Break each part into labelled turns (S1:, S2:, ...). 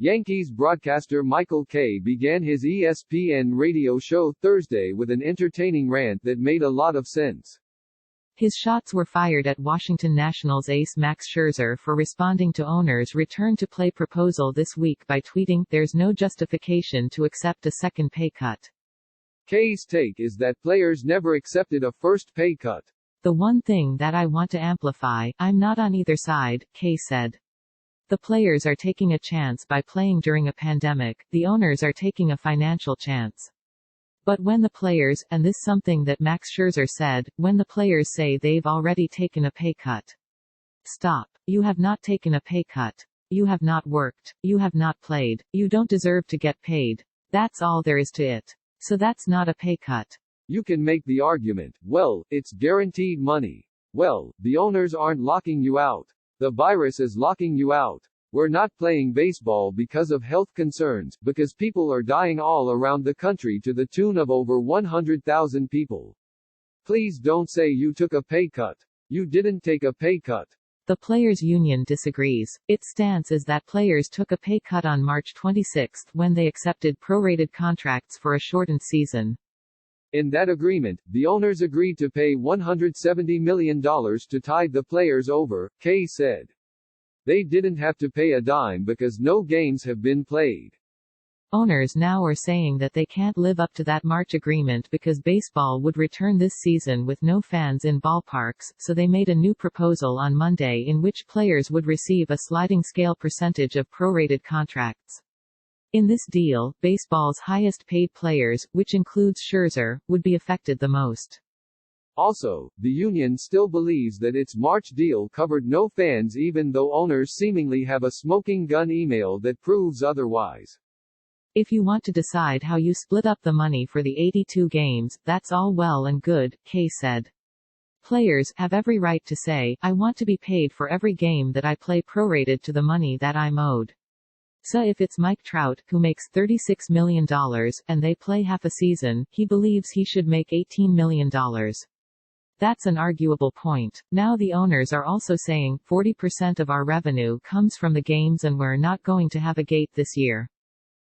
S1: Yankees broadcaster Michael Kay began his ESPN radio show Thursday with an entertaining rant that made a lot of sense.
S2: His shots were fired at Washington Nationals ace Max Scherzer for responding to owners' return-to-play proposal this week by tweeting, "There's no justification to accept a second pay cut."
S1: Kay's take is that players never accepted a first pay cut.
S2: "The one thing that I want to amplify, I'm not on either side," Kay said. "The players are taking a chance by playing during a pandemic, the owners are taking a financial chance. But when the players, and this something that Max Scherzer said, when the players say they've already taken a pay cut. Stop. You have not taken a pay cut. You have not worked. You have not played. You don't deserve to get paid. That's all there is to it. So that's not a pay cut."
S1: You can make the argument, well, it's guaranteed money. Well, the owners aren't locking you out. The virus is locking you out. We're not playing baseball because of health concerns, because people are dying all around the country to the tune of over 100,000 people. Please don't say you took a pay cut. You didn't take a pay cut.
S2: The players' union disagrees. Its stance is that players took a pay cut on March 26 when they accepted prorated contracts for a shortened season.
S1: In that agreement, the owners agreed to pay $170 million to tide the players over, Kay said. They didn't have to pay a dime because no games have been played.
S2: Owners now are saying that they can't live up to that March agreement because baseball would return this season with no fans in ballparks, so they made a new proposal on Monday in which players would receive a sliding scale percentage of prorated contracts. In this deal, baseball's highest-paid players, which includes Scherzer, would be affected the most.
S1: Also, the union still believes that its March deal covered no fans even though owners seemingly have a smoking gun email that proves otherwise.
S2: "If you want to decide how you split up the money for the 82 games, that's all well and good," Kay said. "Players have every right to say, I want to be paid for every game that I play prorated to the money that I'm owed. So if it's Mike Trout, who makes $36 million, and they play half a season, he believes he should make $18 million. That's an arguable point. Now the owners are also saying, 40% of our revenue comes from the games and we're not going to have a gate this year.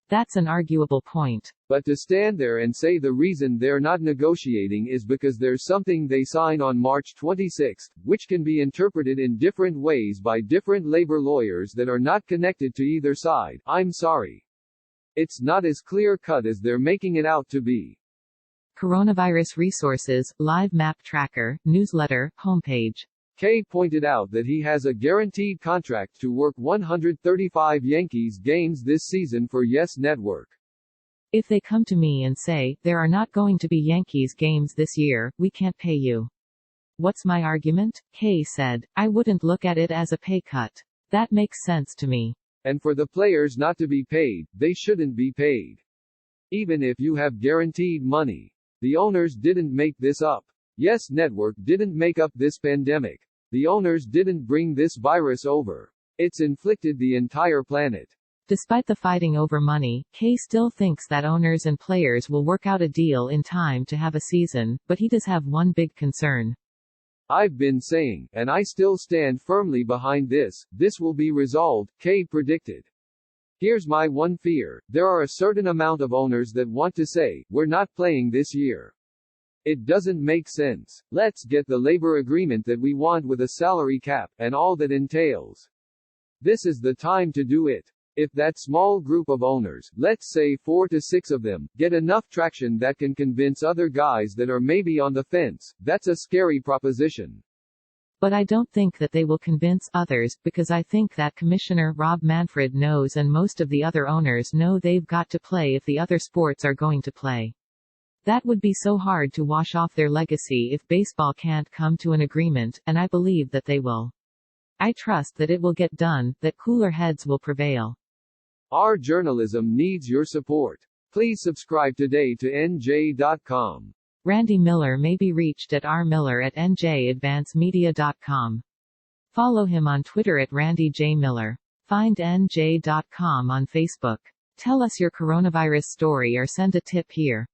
S2: That's an arguable point.
S1: But to stand there and say the reason they're not negotiating is because there's something they sign on March 26, which can be interpreted in different ways by different labor lawyers that are not connected to either side, I'm sorry. It's not as clear-cut as they're making it out to be."
S2: Coronavirus Resources, Live Map Tracker, Newsletter, Homepage.
S1: Kay pointed out that he has a guaranteed contract to work 135 Yankees games this season for Yes Network.
S2: "If they come to me and say, there are not going to be Yankees games this year, we can't pay you. What's my argument?" Kay said. "I wouldn't look at it as a pay cut. That makes sense to me.
S1: And for the players not to be paid, they shouldn't be paid. Even if you have guaranteed money. The owners didn't make this up. Yes Network didn't make up this pandemic. The owners didn't bring this virus over. It's inflicted the entire planet."
S2: Despite the fighting over money, Kay still thinks that owners and players will work out a deal in time to have a season, but he does have one big concern.
S1: "I've been saying, and I still stand firmly behind this will be resolved," Kay predicted. "Here's my one fear, there are a certain amount of owners that want to say, we're not playing this year. It doesn't make sense. Let's get the labor agreement that we want with a salary cap, and all that entails. This is the time to do it. If that small group of owners, let's say 4 to 6 of them, get enough traction that can convince other guys that are maybe on the fence, that's a scary proposition.
S2: But I don't think that they will convince others, because I think that Commissioner Rob Manfred knows and most of the other owners know they've got to play if the other sports are going to play. That would be so hard to wash off their legacy if baseball can't come to an agreement, and I believe that they will. I trust that it will get done, that cooler heads will prevail.
S1: Our journalism needs your support. Please subscribe today to NJ.com.
S2: Randy Miller may be reached at rmiller@njadvancemedia.com. Follow him on Twitter at Randy J. Miller. Find NJ.com on Facebook. Tell us your coronavirus story or send a tip here.